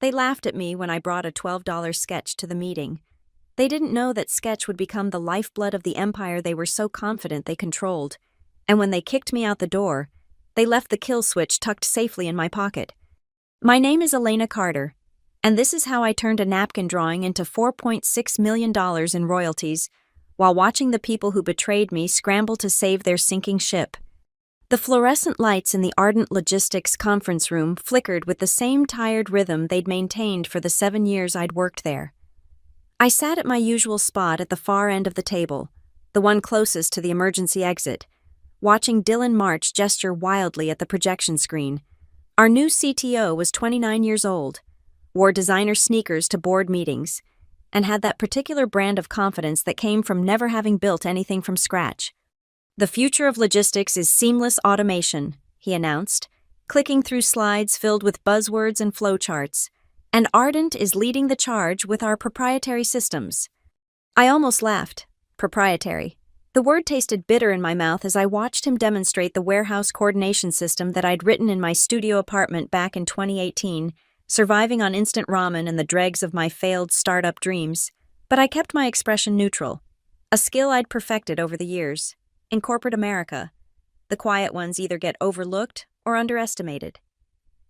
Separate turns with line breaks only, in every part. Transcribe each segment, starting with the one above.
They laughed at me when I brought a $12 sketch to the meeting. They didn't know that sketch would become the lifeblood of the empire they were so confident they controlled. And when they kicked me out the door, they left the kill switch tucked safely in my pocket. My name is Elena Carter, and this is how I turned a napkin drawing into $4.6 million in royalties, while watching the people who betrayed me scramble to save their sinking ship. The fluorescent lights in the Ardent Logistics conference room flickered with the same tired rhythm they'd maintained for the 7 years I'd worked there. I sat at my usual spot at the far end of the table, the one closest to the emergency exit, watching Dylan March gesture wildly at the projection screen. Our new CTO was 29 years old, wore designer sneakers to board meetings, and had that particular brand of confidence that came from never having built anything from scratch. "The future of logistics is seamless automation," he announced, clicking through slides filled with buzzwords and flowcharts, "and Ardent is leading the charge with our proprietary systems." I almost laughed. Proprietary. The word tasted bitter in my mouth as I watched him demonstrate the warehouse coordination system that I'd written in my studio apartment back in 2018, surviving on instant ramen and the dregs of my failed startup dreams. But I kept my expression neutral, a skill I'd perfected over the years. In corporate America, the quiet ones either get overlooked or underestimated.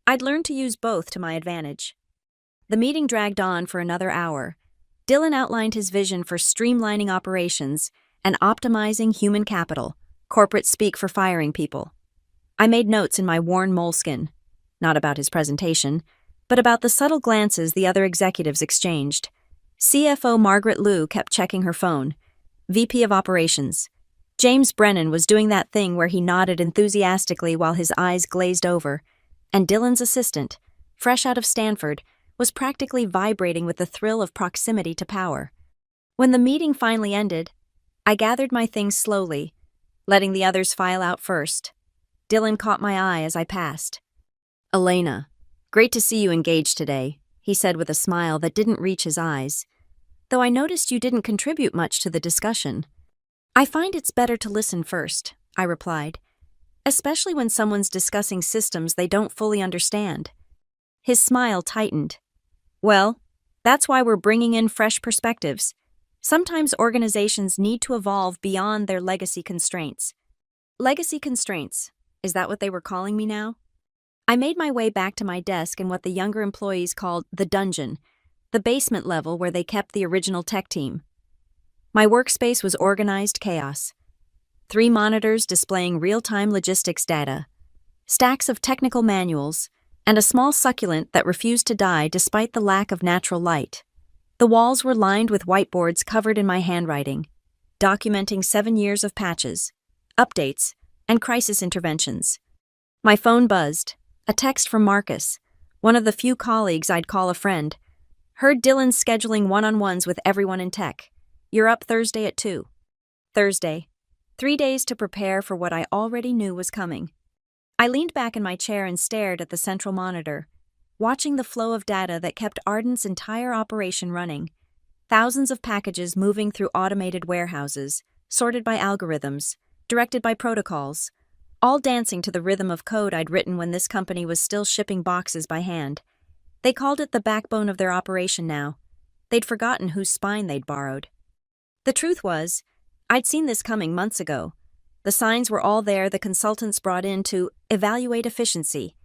I'd learned to use both to my advantage. The meeting dragged on for another hour. Dylan outlined his vision for streamlining operations and optimizing human capital, corporate speak for firing people. I made notes in my worn moleskin, not about his presentation, but about the subtle glances the other executives exchanged. CFO Margaret Liu kept checking her phone. VP of Operations James Brennan was doing that thing where he nodded enthusiastically while his eyes glazed over, and Dylan's assistant, fresh out of Stanford, was practically vibrating with the thrill of proximity to power. When the meeting finally ended, I gathered my things slowly, letting the others file out first. Dylan caught my eye as I passed. "Elena, great to see you engaged today," he said with a smile that didn't reach his eyes, "though I noticed you didn't contribute much to the discussion." "I find it's better to listen first," I replied, "especially when someone's discussing systems they don't fully understand." His smile tightened. "Well, that's why we're bringing in fresh perspectives. Sometimes organizations need to evolve beyond their legacy constraints." Legacy constraints, is that what they were calling me now? I made my way back to my desk in what the younger employees called the dungeon, the basement level where they kept the original tech team. My workspace was organized chaos. 3 monitors displaying real-time logistics data, stacks of technical manuals, and a small succulent that refused to die despite the lack of natural light. The walls were lined with whiteboards covered in my handwriting, documenting 7 years of patches, updates, and crisis interventions. My phone buzzed, a text from Marcus, one of the few colleagues I'd call a friend. "Heard Dylan's scheduling one-on-ones with everyone in tech. You're up Thursday at 2. Thursday. 3 days to prepare for what I already knew was coming. I leaned back in my chair and stared at the central monitor, watching the flow of data that kept Ardent's entire operation running. Thousands of packages moving through automated warehouses, sorted by algorithms, directed by protocols, all dancing to the rhythm of code I'd written when this company was still shipping boxes by hand. They called it the backbone of their operation now. They'd forgotten whose spine they'd borrowed. The truth was, I'd seen this coming months ago. The signs were all there, the consultants brought in to evaluate efficiency,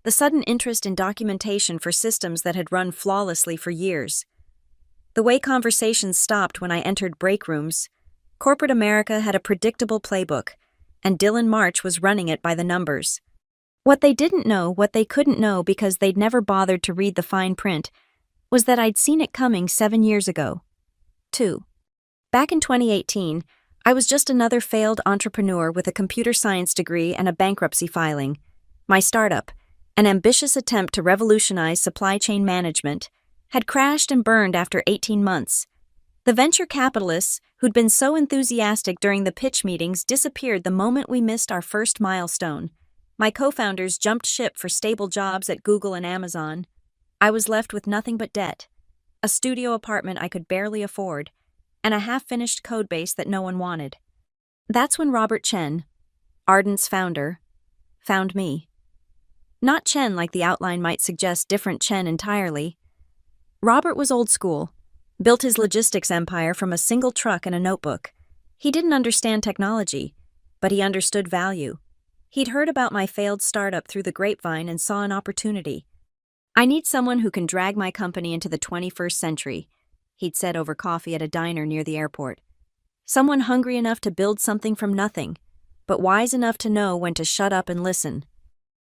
the sudden interest in documentation for systems that had run flawlessly for years. The way conversations stopped when I entered break rooms. Corporate America had a predictable playbook, and Dylan March was running it by the numbers. What they didn't know, what they couldn't know because they'd never bothered to read the fine print, was that I'd seen it coming 7 years ago. 2. Back in 2018, I was just another failed entrepreneur with a computer science degree and a bankruptcy filing. My startup, an ambitious attempt to revolutionize supply chain management, had crashed and burned after 18 months. The venture capitalists, who'd been so enthusiastic during the pitch meetings, disappeared the moment we missed our first milestone. My co-founders jumped ship for stable jobs at Google and Amazon. I was left with nothing but debt, a studio apartment I could barely afford, and a half-finished codebase that no one wanted. That's when Robert Chen, Ardent's founder, found me. Not Chen like the outline might suggest, different Chen entirely. Robert was old school, built his logistics empire from a single truck and a notebook. He didn't understand technology, but he understood value. He'd heard about my failed startup through the grapevine and saw an opportunity. "I need someone who can drag my company into the 21st century," he'd said over coffee at a diner near the airport. "Someone hungry enough to build something from nothing, but wise enough to know when to shut up and listen."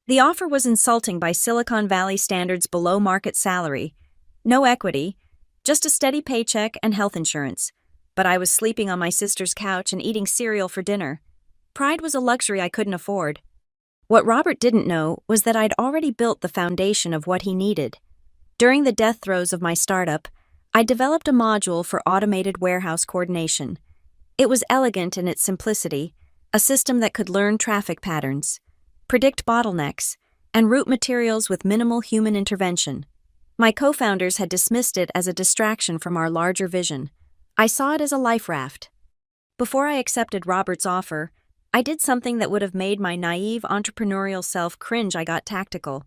The offer was insulting by Silicon Valley standards, below market salary, no equity, just a steady paycheck and health insurance. But I was sleeping on my sister's couch and eating cereal for dinner. Pride was a luxury I couldn't afford. What Robert didn't know was that I'd already built the foundation of what he needed. During the death throes of my startup, I developed a module for automated warehouse coordination. It was elegant in its simplicity, a system that could learn traffic patterns, predict bottlenecks, and route materials with minimal human intervention. My co-founders had dismissed it as a distraction from our larger vision. I saw it as a life raft. Before I accepted Robert's offer, I did something that would have made my naive entrepreneurial self cringe. I got tactical.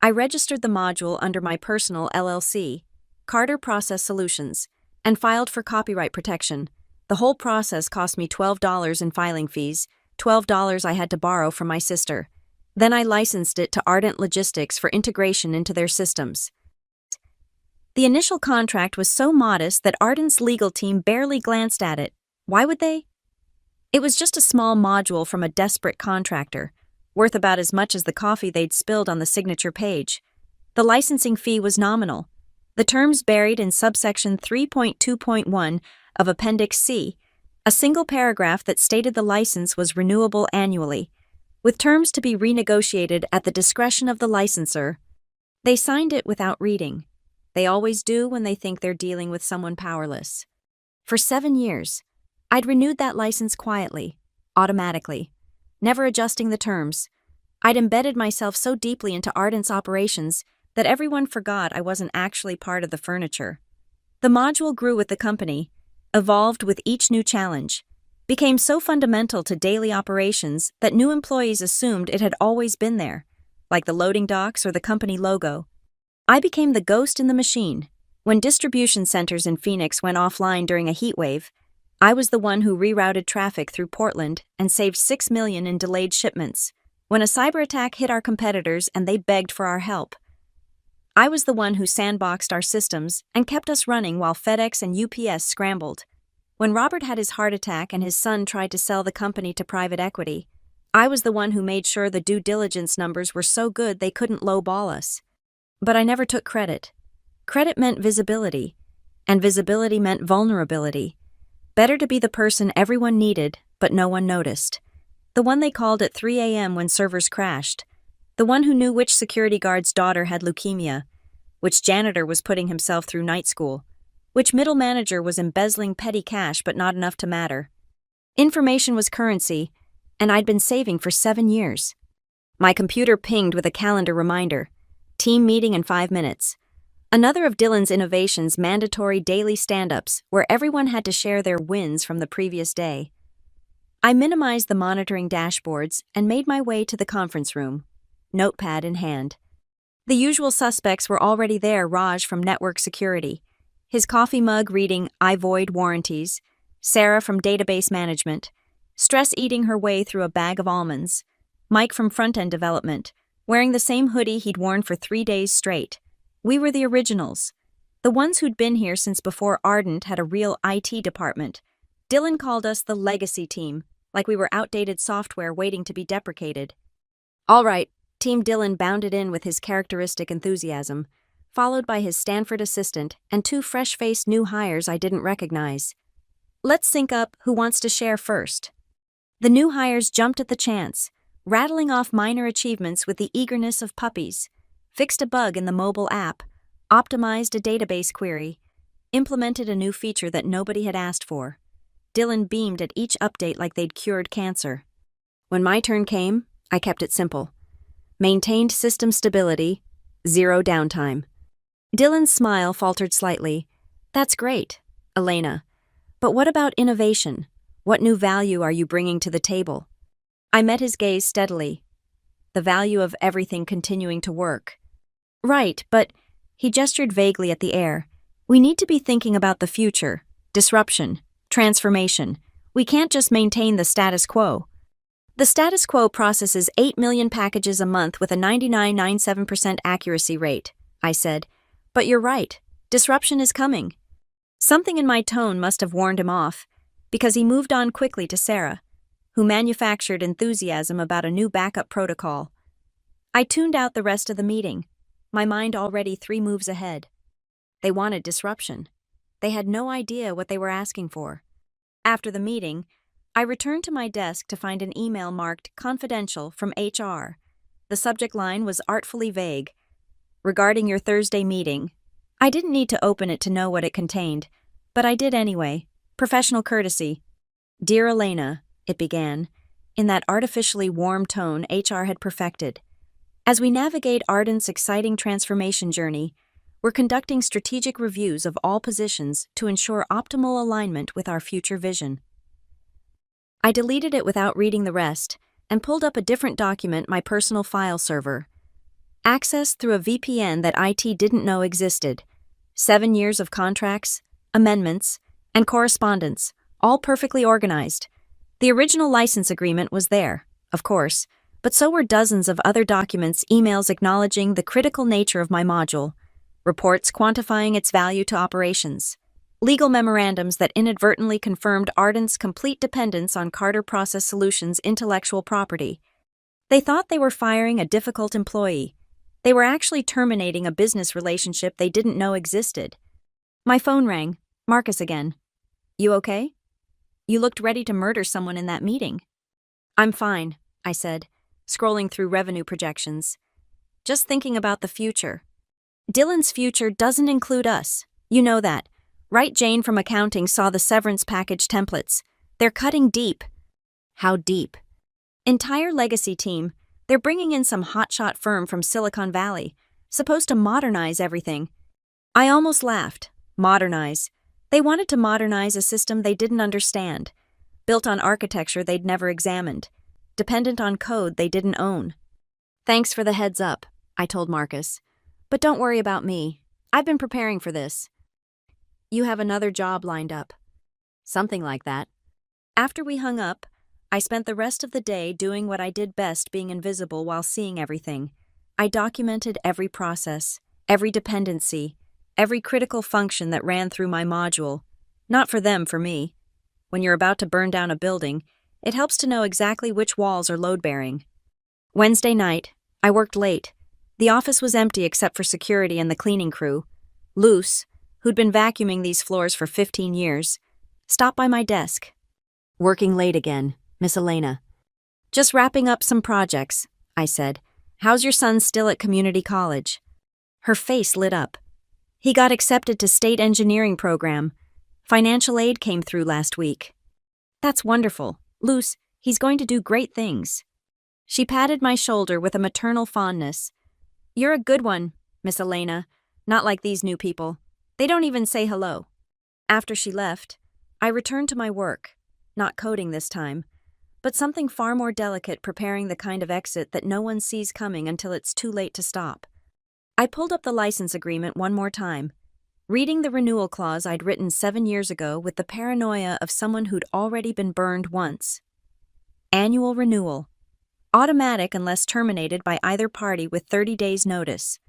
I registered the module under my personal LLC, Carter Process Solutions, and filed for copyright protection. The whole process cost me $12 in filing fees, $12 I had to borrow from my sister. Then I licensed it to Ardent Logistics for integration into their systems. The initial contract was so modest that Ardent's legal team barely glanced at it. Why would they? It was just a small module from a desperate contractor, worth about as much as the coffee they'd spilled on the signature page. The licensing fee was nominal. The terms buried in subsection 3.2.1 of Appendix C, a single paragraph that stated the license was renewable annually, with terms to be renegotiated at the discretion of the licensor. They signed it without reading. They always do when they think they're dealing with someone powerless. For 7 years, I'd renewed that license quietly, automatically, never adjusting the terms. I'd embedded myself so deeply into Ardent's operations that everyone forgot I wasn't actually part of the furniture. The module grew with the company, evolved with each new challenge, became so fundamental to daily operations that new employees assumed it had always been there, like the loading docks or the company logo. I became the ghost in the machine. When distribution centers in Phoenix went offline during a heat wave, I was the one who rerouted traffic through Portland and saved $6 million in delayed shipments. When a cyber attack hit our competitors and they begged for our help, I was the one who sandboxed our systems and kept us running while FedEx and UPS scrambled. When Robert had his heart attack and his son tried to sell the company to private equity, I was the one who made sure the due diligence numbers were so good they couldn't lowball us. But I never took credit. Credit meant visibility, and visibility meant vulnerability. Better to be the person everyone needed, but no one noticed. The one they called at 3 a.m. when servers crashed. The one who knew which security guard's daughter had leukemia, which janitor was putting himself through night school, which middle manager was embezzling petty cash but not enough to matter. Information was currency, and I'd been saving for 7 years. My computer pinged with a calendar reminder. Team meeting in 5 minutes. Another of Dylan's innovations, mandatory daily stand-ups, where everyone had to share their wins from the previous day. I minimized the monitoring dashboards and made my way to the conference room, notepad in hand. The usual suspects were already there. Raj from network security, his coffee mug reading "I void warranties," Sarah from database management, stress eating her way through a bag of almonds, Mike from front-end development, wearing the same hoodie he'd worn for 3 days straight. We were the originals, the ones who'd been here since before Ardent had a real IT department. Dylan called us the legacy team, like we were outdated software waiting to be deprecated. "All right," Team Dylan bounded in with his characteristic enthusiasm, followed by his Stanford assistant and 2 fresh-faced new hires I didn't recognize. "Let's sync up. Who wants to share first?" The new hires jumped at the chance, rattling off minor achievements with the eagerness of puppies. Fixed a bug in the mobile app, optimized a database query, implemented a new feature that nobody had asked for. Dylan beamed at each update like they'd cured cancer. When my turn came, I kept it simple. Maintained system stability, 0 downtime. Dylan's smile faltered slightly. "That's great, Elena. But what about innovation? What new value are you bringing to the table?" I met his gaze steadily. the value of everything continuing to work. Right, but he gestured vaguely at the air. We need to be thinking about the future, disruption, transformation. We can't just maintain the status quo. The status quo processes 8 million packages a month with a 99.97% accuracy rate, I said. But you're right, disruption is coming. Something in my tone must have warned him off, because he moved on quickly to Sarah, who manufactured enthusiasm about a new backup protocol. I tuned out the rest of the meeting, my mind already 3 moves ahead. They wanted disruption. They had no idea what they were asking for. After the meeting, I returned to my desk to find an email marked confidential from HR. The subject line was artfully vague. Regarding your Thursday meeting. I didn't need to open it to know what it contained, but I did anyway. Professional courtesy. Dear Elena, it began, in that artificially warm tone HR had perfected. As we navigate Ardent's exciting transformation journey, we're conducting strategic reviews of all positions to ensure optimal alignment with our future vision. I deleted it without reading the rest and pulled up a different document, my personal file server. Accessed through a VPN that IT didn't know existed. 7 years of contracts, amendments, and correspondence, all perfectly organized. The original license agreement was there, of course, but so were dozens of other documents, emails acknowledging the critical nature of my module, reports quantifying its value to operations, legal memorandums that inadvertently confirmed Ardent's complete dependence on Carter Process Solutions' intellectual property. They thought they were firing a difficult employee. They were actually terminating a business relationship they didn't know existed. My phone rang. Marcus again. You okay? You looked ready to murder someone in that meeting. I'm fine, I said, scrolling through revenue projections. Just thinking about the future. Dylan's future doesn't include us. You know that. Right? Jane from accounting saw the severance package templates. They're cutting deep. How deep? Entire legacy team. They're bringing in some hotshot firm from Silicon Valley, supposed to modernize everything. I almost laughed. Modernize. They wanted to modernize a system they didn't understand, built on architecture they'd never examined, dependent on code they didn't own. Thanks for the heads up, I told Marcus. But don't worry about me. I've been preparing for this. You have another job lined up. Something like that. After we hung up, I spent the rest of the day doing what I did best, being invisible while seeing everything. I documented every process, every dependency, every critical function that ran through my module. Not for them, for me. When you're about to burn down a building, it helps to know exactly which walls are load-bearing. Wednesday night, I worked late. The office was empty except for security and the cleaning crew. Luce, who'd been vacuuming these floors for 15 years, stopped by my desk. Working late again, Miss Elena. Just wrapping up some projects, I said. How's your son still at community college? Her face lit up. He got accepted to state engineering program. Financial aid came through last week. That's wonderful. Luce, he's going to do great things. She patted my shoulder with a maternal fondness. You're a good one, Miss Elena. Not like these new people. They don't even say hello. After she left, I returned to my work. Not coding this time, but something far more delicate, preparing the kind of exit that no one sees coming until it's too late to stop. I pulled up the license agreement one more time, reading the renewal clause I'd written 7 years ago with the paranoia of someone who'd already been burned once. Annual renewal. Automatic unless terminated by either party with 30 days notice.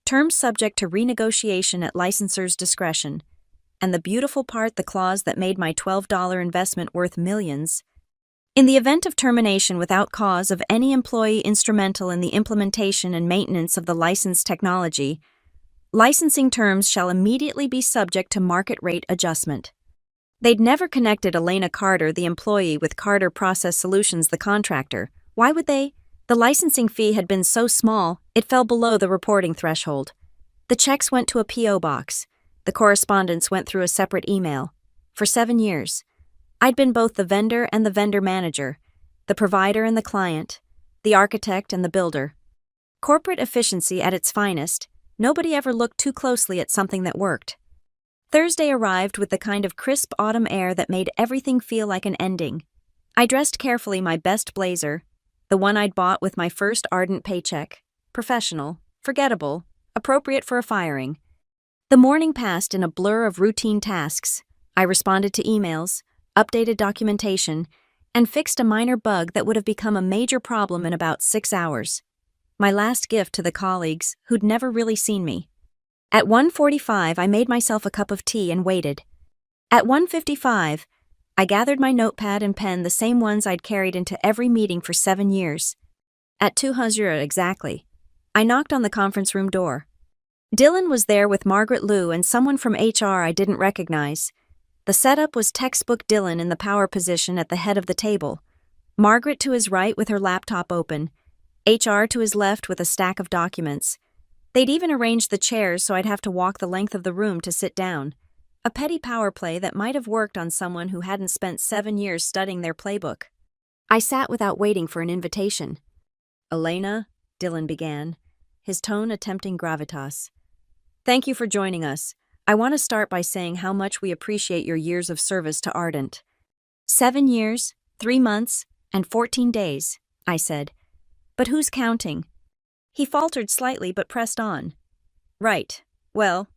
Terms subject to renegotiation at licensor's discretion. And the beautiful part, the clause that made my $12 investment worth millions. In the event of termination without cause of any employee instrumental in the implementation and maintenance of the licensed technology, licensing terms shall immediately be subject to market rate adjustment. They'd never connected Elena Carter, the employee, with Carter Process Solutions, the contractor. Why would they? The licensing fee had been so small, it fell below the reporting threshold. The checks went to a P.O. box. The correspondence went through a separate email. For 7 years, I'd been both the vendor and the vendor manager, the provider and the client, the architect and the builder. Corporate efficiency at its finest, nobody ever looked too closely at something that worked. Thursday arrived with the kind of crisp autumn air that made everything feel like an ending. I dressed carefully, my best blazer, the the one I'd bought with my first Ardent paycheck. Professional, forgettable, appropriate for a firing. The morning passed in a blur of routine tasks. I responded to emails, updated documentation, and fixed a minor bug that would have become a major problem in about 6 hours. My last gift to the colleagues who'd never really seen me. At 1:45, I made myself a cup of tea and waited. At 1:55, I gathered my notepad and pen, the same ones I'd carried into every meeting for 7 years. At 2:00 exactly, I knocked on the conference room door. Dylan was there with Margaret Liu and someone from HR I didn't recognize. The setup was textbook Dylan in the power position at the head of the table, Margaret to his right with her laptop open, HR to his left with a stack of documents. They'd even arranged the chairs so I'd have to walk the length of the room to sit down. A petty power play that might have worked on someone who hadn't spent 7 years studying their playbook. I sat without waiting for an invitation. "Elena," Dylan began, his tone attempting gravitas. "Thank you for joining us. I want to start by saying how much we appreciate your years of service to Ardent." 7 years, 3 months, and 14 days, I said. "But who's counting?" He faltered slightly but pressed on. "Right. Well,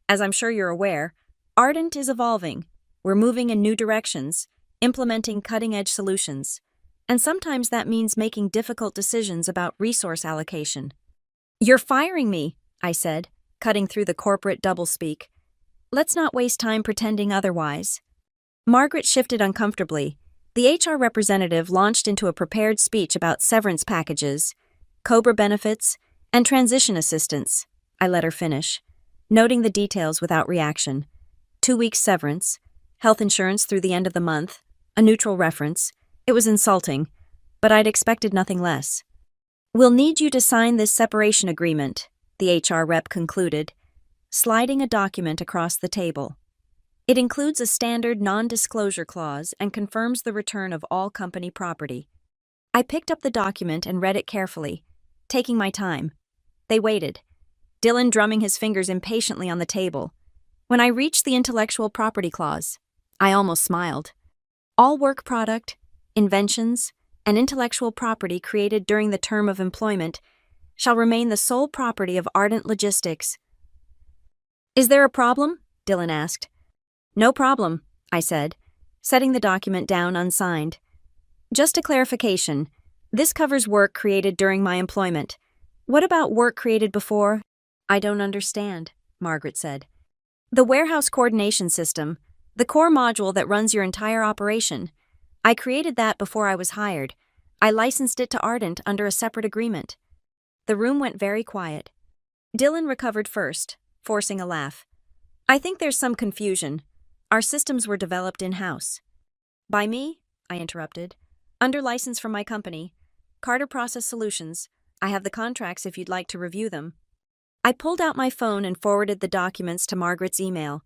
as I'm sure you're aware, Ardent is evolving. We're moving in new directions, implementing cutting-edge solutions. And sometimes that means making difficult decisions about resource allocation." "You're firing me," I said, cutting through the corporate doublespeak. "Let's not waste time pretending otherwise." Margaret shifted uncomfortably. The HR representative launched into a prepared speech about severance packages, COBRA benefits, and transition assistance. I let her finish, noting the details without reaction. 2 weeks severance, health insurance through the end of the month, a neutral reference. It was insulting, but I'd expected nothing less. "We'll need you to sign this separation agreement," the HR rep concluded, sliding a document across the table. "It includes a standard non-disclosure clause and confirms the return of all company property." I picked up the document and read it carefully, taking my time. They waited, Dylan drumming his fingers impatiently on the table. When I reached the intellectual property clause, I almost smiled. "All work product, inventions, and intellectual property created during the term of employment shall remain the sole property of Ardent Logistics." "Is there a problem?" Dylan asked. "No problem," I said, setting the document down unsigned. "Just a clarification. This covers work created during my employment. What about work created before?" "I don't understand," Margaret said. "The warehouse coordination system, the core module that runs your entire operation. I created that before I was hired. I licensed it to Ardent under a separate agreement." The room went very quiet. Dylan recovered first, forcing a laugh. "I think there's some confusion. Our systems were developed in-house." "By me?" I interrupted. "Under license from my company, Carter Process Solutions. I have the contracts if you'd like to review them." I pulled out my phone and forwarded the documents to Margaret's email.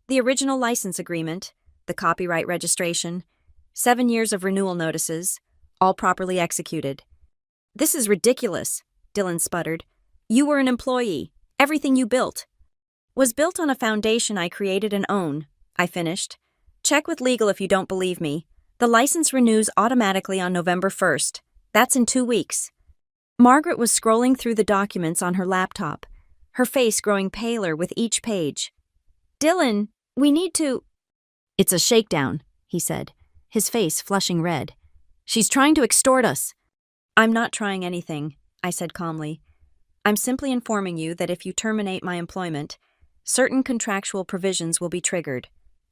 The original license agreement, the copyright registration, 7 years of renewal notices, all properly executed. "This is ridiculous," Dylan sputtered. "You were an employee. Everything you built was built on a foundation I created and own," I finished. "Check with legal if you don't believe me. The license renews automatically on November 1st. That's in 2 weeks. Margaret was scrolling through the documents on her laptop, her face growing paler with each page. "Dylan, we need to—" "It's a shakedown," he said, his face flushing red. "She's trying to extort us." "I'm not trying anything," I said calmly. "I'm simply informing you that if you terminate my employment, certain contractual provisions will be triggered.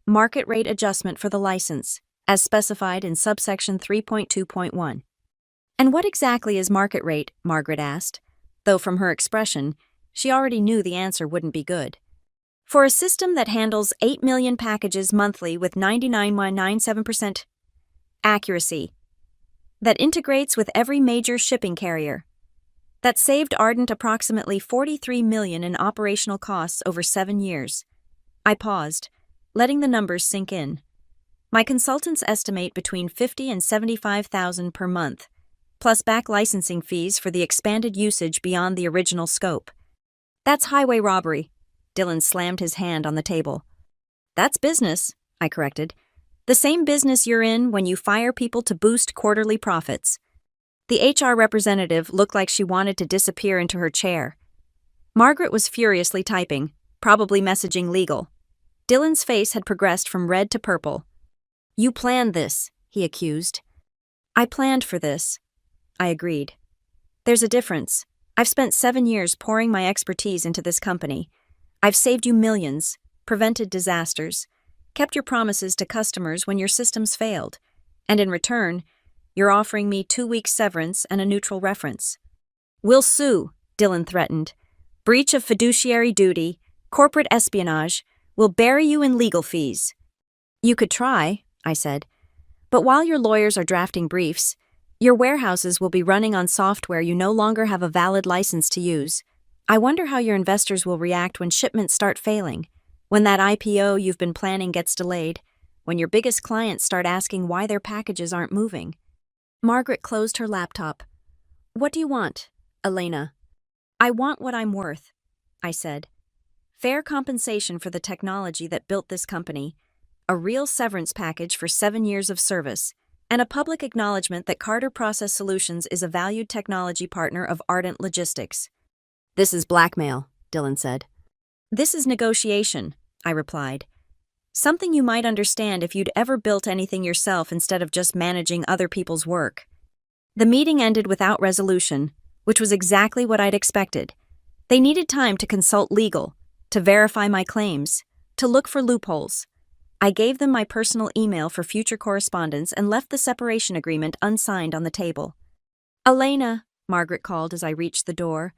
Market rate adjustment for the license, as specified in subsection 3.2.1. "And what exactly is market rate?" Margaret asked, though from her expression, she already knew the answer wouldn't be good. "For a system that handles 8 million packages monthly with 99.97% accuracy, that integrates with every major shipping carrier, that saved Ardent approximately $43 million in operational costs over 7 years." I paused, letting the numbers sink in. "My consultants estimate between $50,000 and $75,000 per month, plus back licensing fees for the expanded usage beyond the original scope." "That's highway robbery." Dylan slammed his hand on the table. "That's business," I corrected. "The same business you're in when you fire people to boost quarterly profits." The HR representative looked like she wanted to disappear into her chair. Margaret was furiously typing, probably messaging legal. Dylan's face had progressed from red to purple. "You planned this," he accused. "I planned for this," I agreed. "There's a difference. I've spent 7 years pouring my expertise into this company. I've saved you millions, prevented disasters, kept your promises to customers when your systems failed, and in return, you're offering me 2 weeks severance and a neutral reference." "We'll sue," Dylan threatened. "Breach of fiduciary duty, corporate espionage, we'll bury you in legal fees." "You could try," I said. "But while your lawyers are drafting briefs, your warehouses will be running on software you no longer have a valid license to use. I wonder how your investors will react when shipments start failing, when that IPO you've been planning gets delayed, when your biggest clients start asking why their packages aren't moving." Margaret closed her laptop. "What do you want, Elena?" "I want what I'm worth," I said. "Fair compensation for the technology that built this company, a real severance package for 7 years of service, and a public acknowledgement that Carter Process Solutions is a valued technology partner of Ardent Logistics." "This is blackmail," Dylan said. "This is negotiation," I replied. "Something you might understand if you'd ever built anything yourself instead of just managing other people's work." The meeting ended without resolution, which was exactly what I'd expected. They needed time to consult legal, to verify my claims, to look for loopholes. I gave them my personal email for future correspondence and left the separation agreement unsigned on the table. "Elena," Margaret called as I reached the door.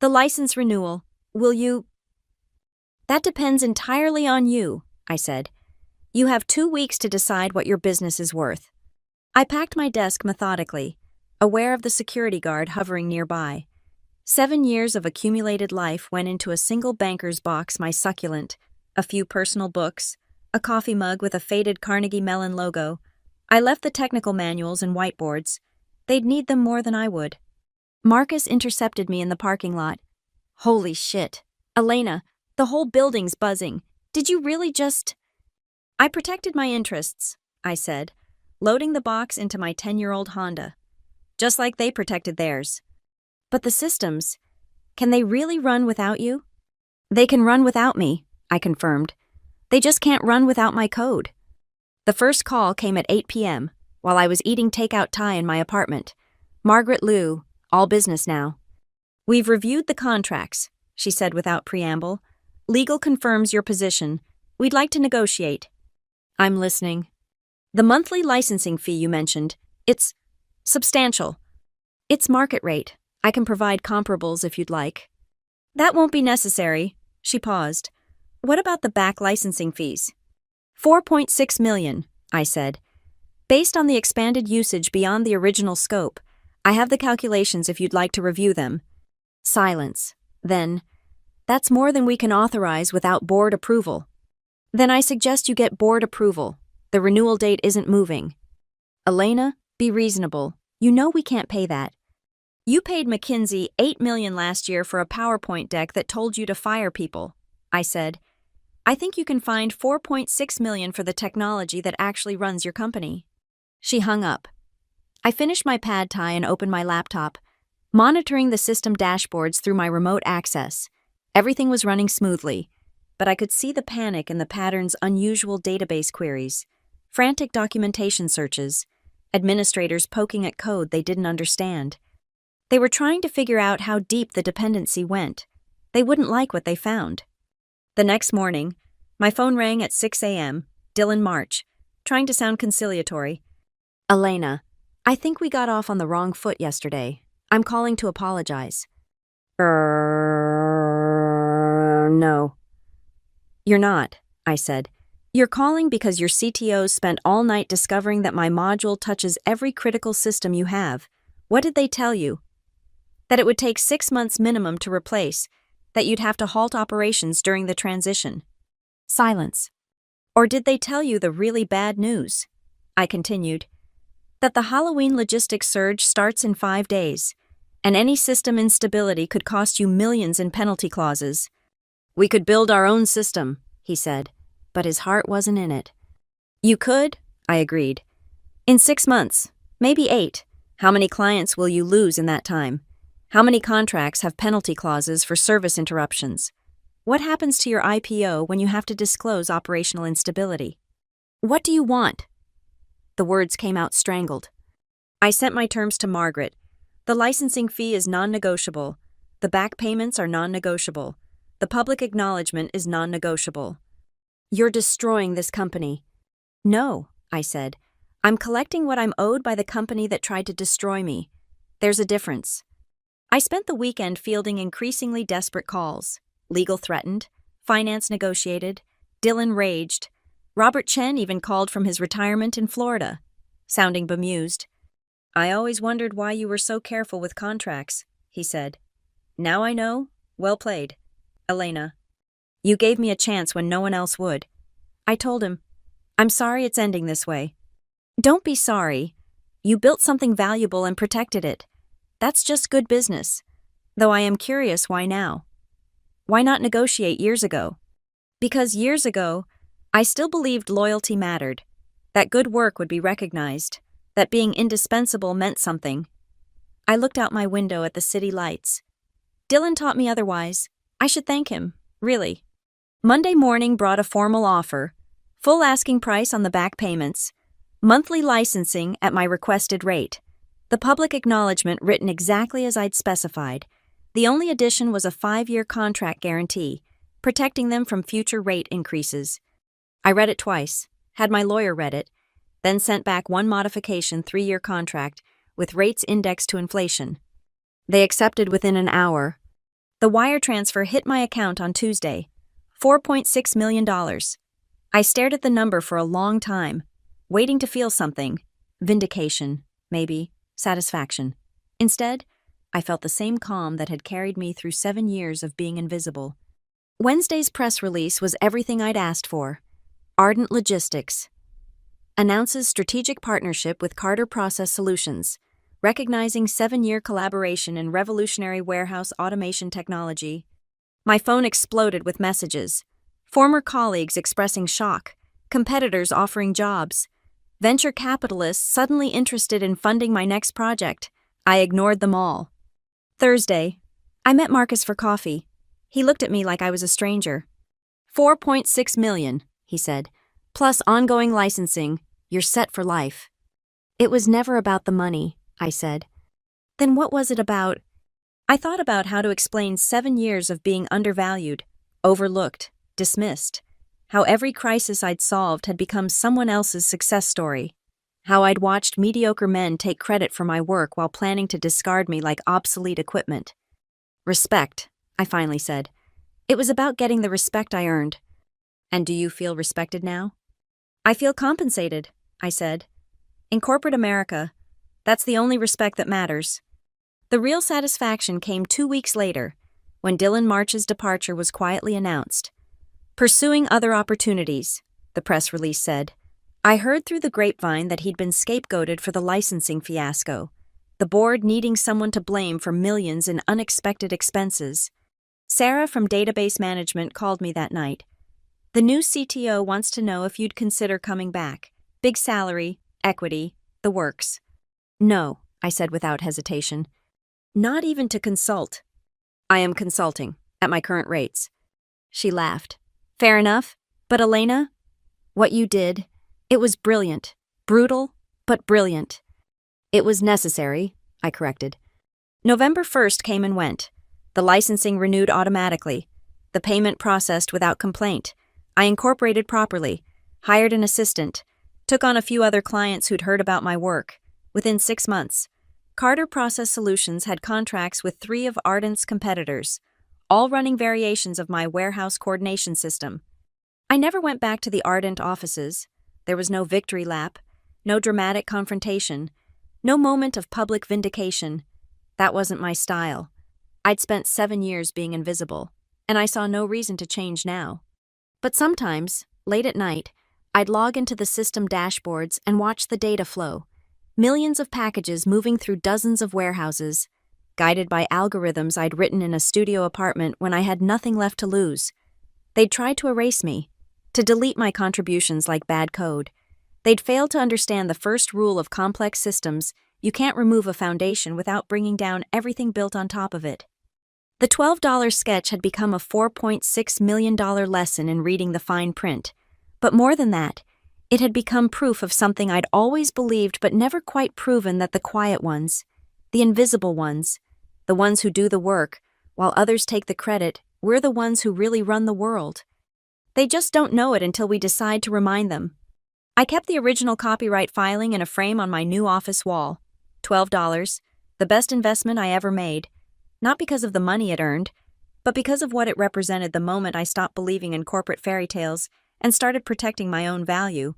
"The license renewal. Will you—" "That depends entirely on you," I said. "You have 2 weeks to decide what your business is worth." I packed my desk methodically, aware of the security guard hovering nearby. 7 years of accumulated life went into a single banker's box, my succulent, a few personal books, a coffee mug with a faded Carnegie Mellon logo. I left the technical manuals and whiteboards. They'd need them more than I would. Marcus intercepted me in the parking lot. "Holy shit. Elena, the whole building's buzzing. Did you really just—" "I protected my interests," I said, loading the box into my 10-year-old Honda. "Just like they protected theirs." "But the systems, can they really run without you?" "They can run without me," I confirmed. "They just can't run without my code." The first call came at 8 p.m., while I was eating takeout Thai in my apartment. Margaret Liu, all business now. "We've reviewed the contracts," she said without preamble. "Legal confirms your position. We'd like to negotiate." "I'm listening." "The monthly licensing fee you mentioned, it's substantial. It's market rate. I can provide comparables if you'd like." "That won't be necessary." She paused. "What about the back licensing fees?" $4.6 million, I said. "Based on the expanded usage beyond the original scope, I have the calculations if you'd like to review them." Silence. Then, "That's more than we can authorize without board approval." "Then I suggest you get board approval. The renewal date isn't moving." "Elena, be reasonable. You know we can't pay that. You paid McKinsey $8 million last year for a PowerPoint deck that told you to fire people," I said. "I think you can find $4.6 million for the technology that actually runs your company." She hung up. I finished my pad thai and opened my laptop, monitoring the system dashboards through my remote access. Everything was running smoothly, but I could see the panic in the pattern's unusual database queries, frantic documentation searches, administrators poking at code they didn't understand. They were trying to figure out how deep the dependency went. They wouldn't like what they found. The next morning, my phone rang at 6 a.m., Dylan March, trying to sound conciliatory. "Elena, I think we got off on the wrong foot yesterday. I'm calling to apologize." No. "You're not," I said. "You're calling because your CTOs spent all night discovering that my module touches every critical system you have. What did they tell you?" "That it would take 6 months minimum to replace, that you'd have to halt operations during the transition." Silence. "Or did they tell you the really bad news?" I continued. "That the Halloween logistics surge starts in 5 days, and any system instability could cost you millions in penalty clauses." "We could build our own system," he said, but his heart wasn't in it. "You could," I agreed. "In 6 months, maybe 8. How many clients will you lose in that time? How many contracts have penalty clauses for service interruptions? What happens to your IPO when you have to disclose operational instability? What do you want? The words came out strangled. I sent my terms to Margaret. The licensing fee is non-negotiable. The back payments are non-negotiable. The public acknowledgement is non-negotiable. You're destroying this company. No, I said. I'm collecting what I'm owed by the company that tried to destroy me. There's a difference. I spent the weekend fielding increasingly desperate calls. Legal threatened. Finance negotiated. Dylan raged. Robert Chen even called from his retirement in Florida, sounding bemused. I always wondered why you were so careful with contracts, he said. Now I know. Well played. Elena. You gave me a chance when no one else would. I told him, I'm sorry it's ending this way. Don't be sorry. You built something valuable and protected it. That's just good business. Though I am curious why now. Why not negotiate years ago? Because years ago, I still believed loyalty mattered, that good work would be recognized, that being indispensable meant something. I looked out my window at the city lights. Dylan taught me otherwise. I should thank him, really. Monday morning brought a formal offer, full asking price on the back payments, monthly licensing at my requested rate, the public acknowledgement written exactly as I'd specified. The only addition was a 5-year contract guarantee, protecting them from future rate increases. I read it twice, had my lawyer read it, then sent back one modification 3-year contract with rates indexed to inflation. They accepted within an hour. The wire transfer hit my account on Tuesday, $4.6 million. I stared at the number for a long time, waiting to feel something. Vindication, maybe, satisfaction. Instead, I felt the same calm that had carried me through 7 years of being invisible. Wednesday's press release was everything I'd asked for. Ardent Logistics announces strategic partnership with Carter Process Solutions, recognizing 7-year collaboration in revolutionary warehouse automation technology. My phone exploded with messages. Former colleagues expressing shock, competitors offering jobs, venture capitalists suddenly interested in funding my next project. I ignored them all. Thursday, I met Marcus for coffee. He looked at me like I was a stranger. $4.6 million, he said, plus ongoing licensing. You're set for life. It was never about the money, I said. Then what was it about? I thought about how to explain 7 years of being undervalued, overlooked, dismissed. How every crisis I'd solved had become someone else's success story. How I'd watched mediocre men take credit for my work while planning to discard me like obsolete equipment. Respect, I finally said. It was about getting the respect I earned. And do you feel respected now? I feel compensated, I said. In corporate America, that's the only respect that matters. The real satisfaction came 2 weeks later, when Dylan March's departure was quietly announced. Pursuing other opportunities, the press release said. I heard through the grapevine that he'd been scapegoated for the licensing fiasco, the board needing someone to blame for millions in unexpected expenses. Sarah from Database Management called me that night. The new CTO wants to know if you'd consider coming back. Big salary, equity, the works. No, I said without hesitation. Not even to consult. I am consulting, at my current rates. She laughed. Fair enough, but Elena, what you did, it was brilliant. Brutal, but brilliant. It was necessary, I corrected. November 1st came and went. The licensing renewed automatically. The payment processed without complaint. I incorporated properly, hired an assistant, took on a few other clients who'd heard about my work. Within 6 months, Carter Process Solutions had contracts with 3 of Ardent's competitors, all running variations of my warehouse coordination system. I never went back to the Ardent offices. There was no victory lap, no dramatic confrontation, no moment of public vindication. That wasn't my style. I'd spent 7 years being invisible, and I saw no reason to change now. But sometimes, late at night, I'd log into the system dashboards and watch the data flow. Millions of packages moving through dozens of warehouses, guided by algorithms I'd written in a studio apartment when I had nothing left to lose. They'd tried to erase me, to delete my contributions like bad code. They'd failed to understand the first rule of complex systems: You can't remove a foundation without bringing down everything built on top of it. The $12 sketch had become a $4.6 million lesson in reading the fine print. But more than that, it had become proof of something I'd always believed but never quite proven, that the quiet ones, the invisible ones, the ones who do the work, while others take the credit, we're the ones who really run the world. They just don't know it until we decide to remind them. I kept the original copyright filing in a frame on my new office wall. $12, the best investment I ever made. Not because of the money it earned, but because of what it represented the moment I stopped believing in corporate fairy tales and started protecting my own value.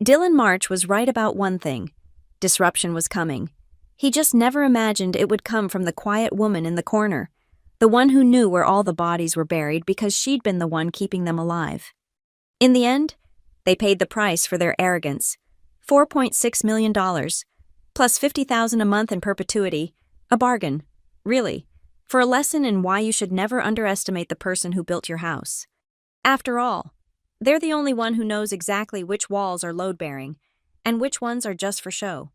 Dylan March was right about one thing. Disruption was coming. He just never imagined it would come from the quiet woman in the corner, the one who knew where all the bodies were buried because she'd been the one keeping them alive. In the end, they paid the price for their arrogance. $4.6 million, plus $50,000 a month in perpetuity. A bargain, really, for a lesson in why you should never underestimate the person who built your house. After all, they're the only one who knows exactly which walls are load-bearing and which ones are just for show.